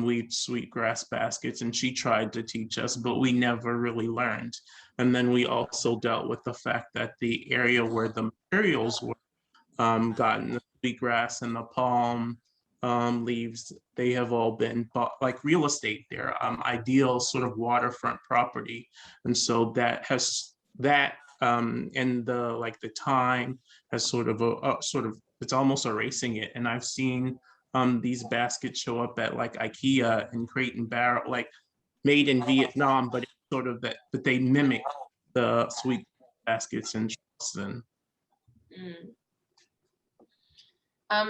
weaved sweetgrass baskets, and she tried to teach us, but we never really learned. And then we also dealt with the fact that the area where the materials were gotten, the sweetgrass and the palm, leaves, they have all been bought, like real estate there, ideal sort of waterfront property. And so that has, that and the time has sort of it's almost erasing it. And I've seen these baskets show up at like IKEA and Crate and Barrel, like made in Vietnam, but it's sort of that, but they mimic the sweet baskets in Charleston.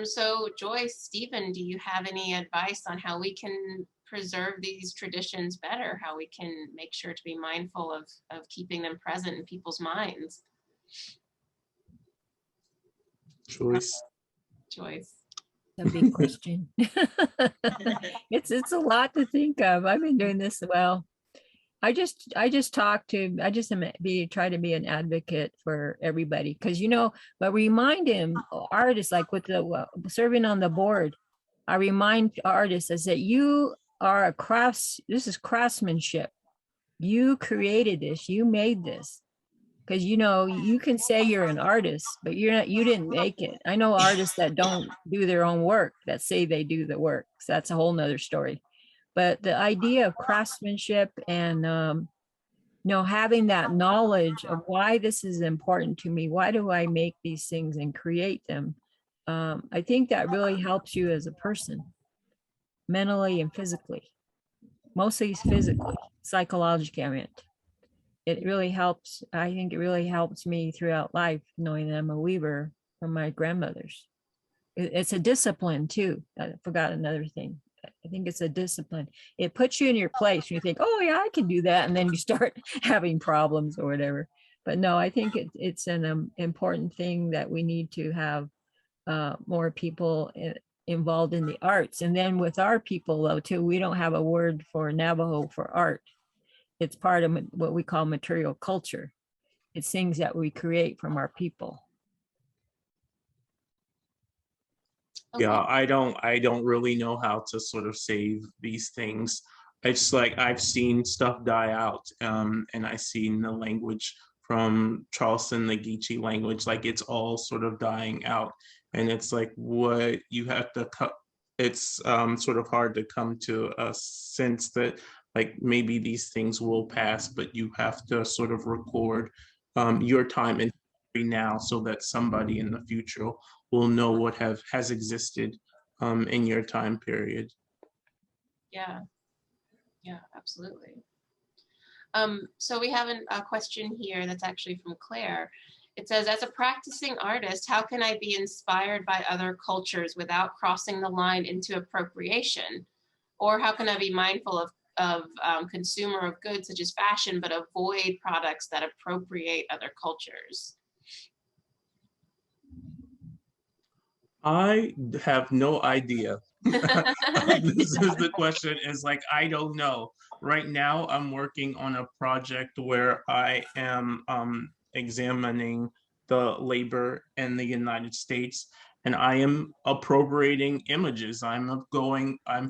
So Joyce, Stephen, do you have any advice on how we can preserve these traditions better, how we can make sure to be mindful of keeping them present in people's minds? Joyce. Joyce. A big question. It's a lot to think of. I've been doing this, well, I just try to be an advocate for everybody, because but remind him, artists, like with the serving on the board, I remind artists is that you are this is craftsmanship. You created this, you made this. Because you can say you're an artist, but you didn't make it. I know artists that don't do their own work, that say they do the work. So that's a whole nother story. But the idea of craftsmanship and having that knowledge of why this is important to me, why do I make these things and create them? I think that really helps you as a person, mentally and physically. Mostly physically, psychologically, I meant. It really helps. I think it really helps me throughout life, knowing that I'm a weaver from my grandmothers. It's a discipline too. I forgot another thing. I think it's a discipline. It puts you in your place. You think, oh yeah, I can do that. And then you start having problems or whatever. But no, I think it's an important thing that we need to have more people involved in the arts. And then with our people though, too, we don't have a word for Navajo for art. It's part of what we call material culture. It's things that we create from our people. Okay. Yeah, I don't really know how to sort of save these things. It's like I've seen stuff die out, and I've seen the language from Charleston, the Geechee language, like it's all sort of dying out. And it's like what you have to cut. It's sort of hard to come to a sense that like maybe these things will pass, but you have to sort of record your time in now so that somebody in the future will know what has existed in your time period. Yeah, absolutely. So we have a question here that's actually from Claire. It says, as a practicing artist, how can I be inspired by other cultures without crossing the line into appropriation? Or how can I be mindful of consumer of goods such as fashion, but avoid products that appropriate other cultures? I have no idea. This is the question, is like, I don't know. Right now, I'm working on a project where I am examining the labor in the United States, and I am appropriating images. I'm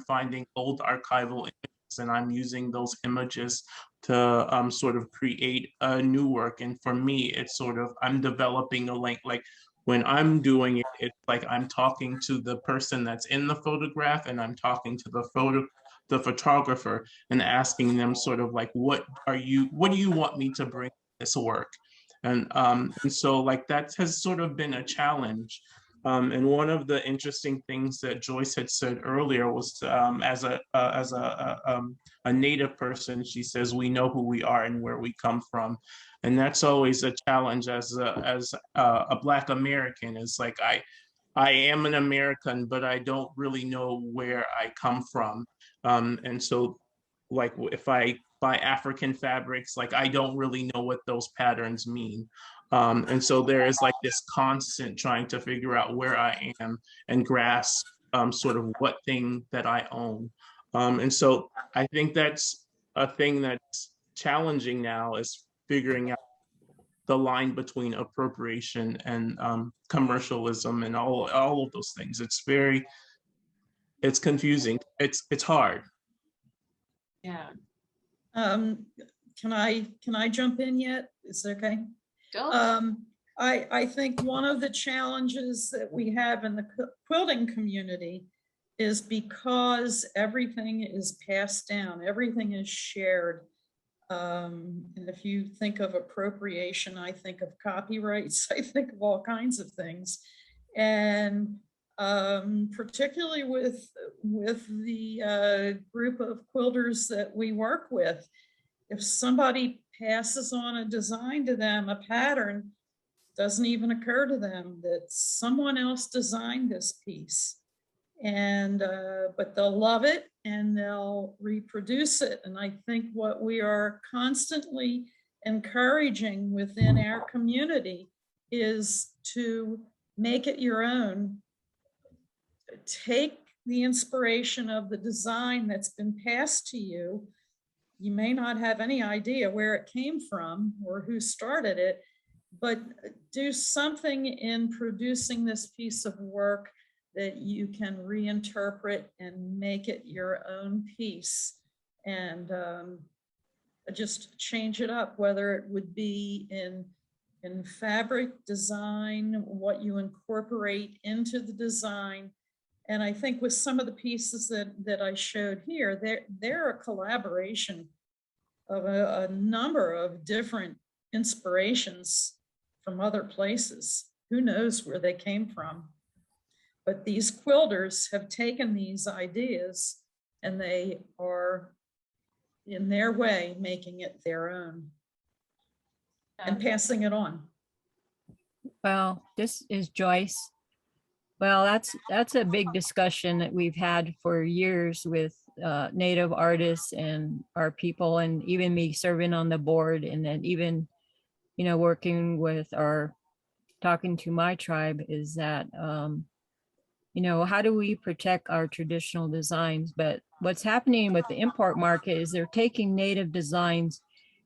finding old archival images, and I'm using those images to sort of create a new work. And for me, it's sort of, I'm developing a link, like when I'm doing it, it's like I'm talking to the person that's in the photograph, and I'm talking to the photographer and asking them sort of like, what do you want me to bring this work? And so like that has sort of been a challenge. And one of the interesting things that Joyce had said earlier was, as a Native person, she says, we know who we are and where we come from. And that's always a challenge as a Black American. It's like, I am an American, but I don't really know where I come from. And so like if I buy African fabrics, like I don't really know what those patterns mean. And so there is like this constant trying to figure out where I am and grasp sort of what thing that I own. And so I think that's a thing that's challenging now, is figuring out the line between appropriation and commercialism and all of those things. It's confusing. It's hard. Yeah. Can I jump in yet? Is it okay? Go. I think one of the challenges that we have in the quilting community is because everything is passed down, everything is shared. And if you think of appropriation, I think of copyrights, I think of all kinds of things. And particularly with the group of quilters that we work with, if somebody passes on a design to them, a pattern, doesn't even occur to them that someone else designed this piece. And but they'll love it and they'll reproduce it. And I think what we are constantly encouraging within our community is to make it your own. Take the inspiration of the design that's been passed to you. You may not have any idea where it came from or who started it, but do something in producing this piece of work that you can reinterpret and make it your own piece, and just change it up, whether it would be in fabric design, what you incorporate into the design. And I think with some of the pieces that I showed here, they're a collaboration of a number of different inspirations from other places. Who knows where they came from? But these quilters have taken these ideas and they are, in their way, making it their own and passing it on. Well, this is Joyce. Well, that's a big discussion that we've had for years with Native artists and our people, and even me serving on the board, and then even, you know, working with our, talking to my tribe, is that, you know, how do we protect our traditional designs? But what's happening with the import market is they're taking Native designs.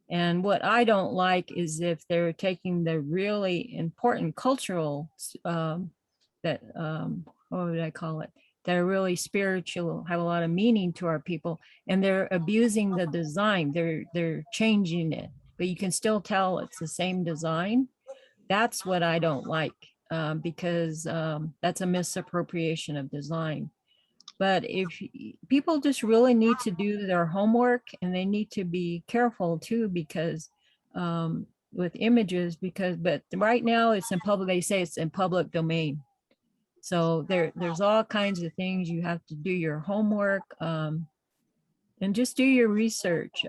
And what I don't like is if they're taking the really important cultural, what would I call it? That are really spiritual, have a lot of meaning to our people, and they're abusing the design. They're changing it, but you can still tell it's the same design. That's what I don't like, because that's a misappropriation of design. But if people just really need to do their homework, and they need to be careful too, because with images, but right now it's in public, they say it's in public domain. So there's all kinds of things you have to do your homework, and just do your research.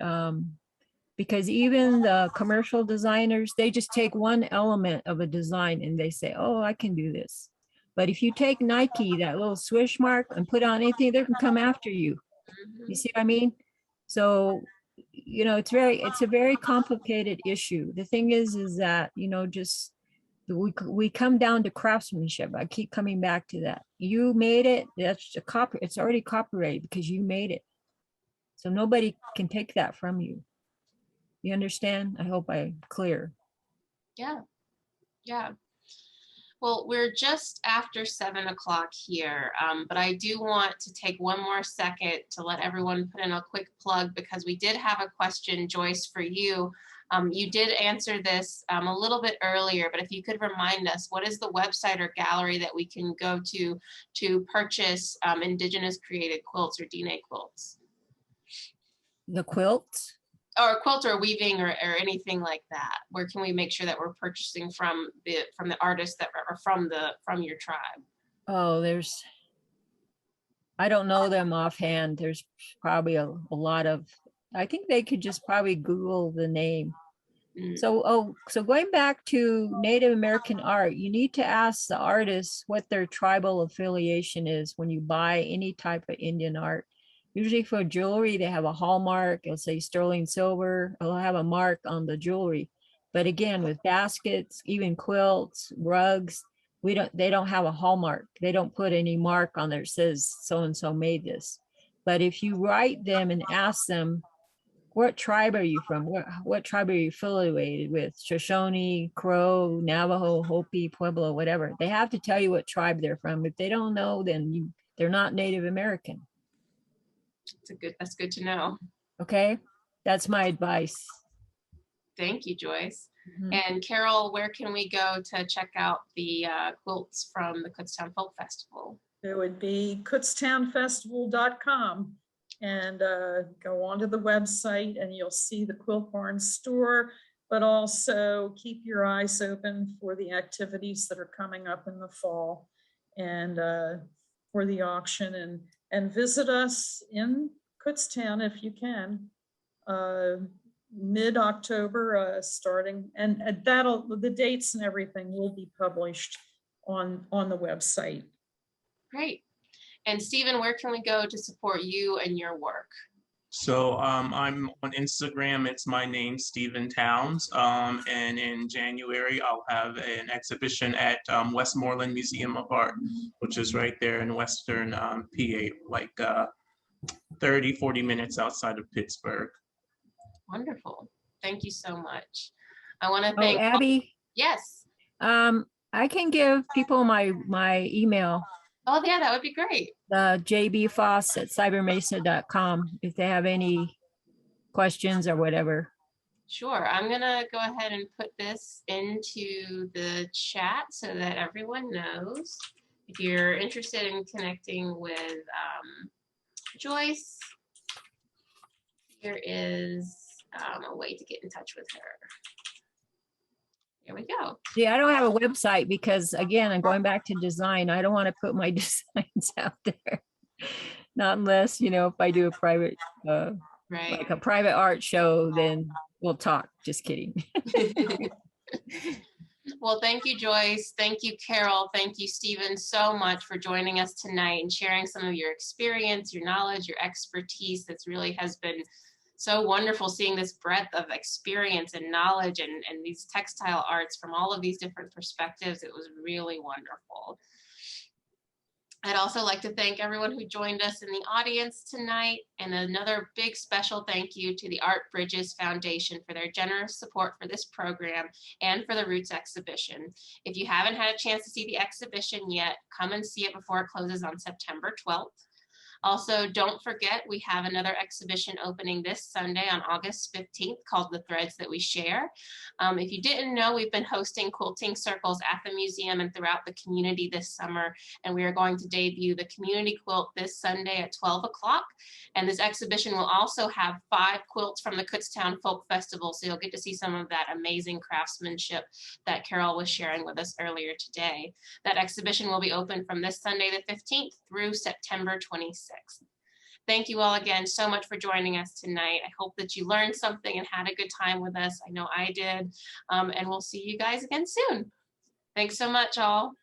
Because even the commercial designers, they just take one element of a design and they say, oh, I can do this. But if you take Nike, that little swish mark, and put on anything, they can come after you. You see what I mean? So, you know, it's a very complicated issue. The thing is that, you know, just we come down to craftsmanship. I keep coming back to that. You made it, that's a copy, it's already copyrighted because you made it. So nobody can take that from you. You understand? I hope I'm clear. Yeah, yeah. Well, we're just after 7 o'clock here, but I do want to take one more second to let everyone put in a quick plug, because we did have a question, Joyce, for you. You did answer this a little bit earlier, but if you could remind us, what is the website or gallery that we can go to purchase Indigenous created quilts or DNA quilts? The quilts? Or quilt or weaving or anything like that. Where can we make sure that we're purchasing from the artists that are from your tribe? Oh, I don't know them offhand. There's probably a lot of, I think they could just probably Google the name. So going back to Native American art, you need to ask the artists what their tribal affiliation is when you buy any type of Indian art. Usually for jewelry, they have a hallmark. It'll say sterling silver. It'll have a mark on the jewelry. But again, with baskets, even quilts, rugs, they don't have a hallmark. They don't put any mark on there that says so-and-so made this. But if you write them and ask them, what tribe are you from? What tribe are you affiliated with? Shoshone, Crow, Navajo, Hopi, Pueblo, whatever. They have to tell you what tribe they're from. If they don't know, then they're not Native American. That's good to know. Okay, that's my advice. Thank you, Joyce. And Carol, where can we go to check out the quilts from the Kutztown Folk Festival? it would be kutztownfestival.com, and go onto the website and you'll see the Quilt Barn store, but also keep your eyes open for the activities that are coming up in the fall and for the auction, and visit us in Kutztown if you can. Mid-October starting, and the dates and everything will be published on the website. Great. And Stephen, where can we go to support you and your work? So I'm on Instagram. It's my name, Stephen Towns. And in January, I'll have an exhibition at Westmoreland Museum of Art, which is right there in Western PA, like 30, 40 minutes outside of Pittsburgh. Wonderful. Thank you so much. I want to Oh, thank. Abby, Yes. I can give people my email, Oh, yeah, that would be great. jbfoss@cybermesa.com, if they have any questions or whatever. Sure. I'm going to go ahead and put this into the chat so that everyone knows. If you're interested in connecting with Joyce, here is a way to get in touch with her. There we go. Yeah, I don't have a website because, again, I'm going back to design. I don't want to put my designs out there. Not unless, if I do a private, Right. like a private art show, then we'll talk. Just kidding. Well, thank you, Joyce. Thank you, Carol. Thank you, Stephen, so much for joining us tonight and sharing some of your experience, your knowledge, your expertise. That's really has been so wonderful seeing this breadth of experience and knowledge and these textile arts from all of these different perspectives. It was really wonderful. I'd also like to thank everyone who joined us in the audience tonight, and another big special thank you to the Art Bridges Foundation for their generous support for this program and for the Roots exhibition. If you haven't had a chance to see the exhibition yet, come and see it before it closes on September 12th. Also, don't forget, we have another exhibition opening this Sunday on August 15th called The Threads That We Share. If you didn't know, we've been hosting quilting circles at the museum and throughout the community this summer, and we are going to debut the community quilt this Sunday at 12 o'clock. And this exhibition will also have 5 quilts from the Kutztown Folk Festival, so you'll get to see some of that amazing craftsmanship that Carol was sharing with us earlier today. That exhibition will be open from this Sunday the 15th through September 26th. Thank you all again so much for joining us tonight. I hope that you learned something and had a good time with us. I know I did. And we'll see you guys again soon. Thanks so much, all.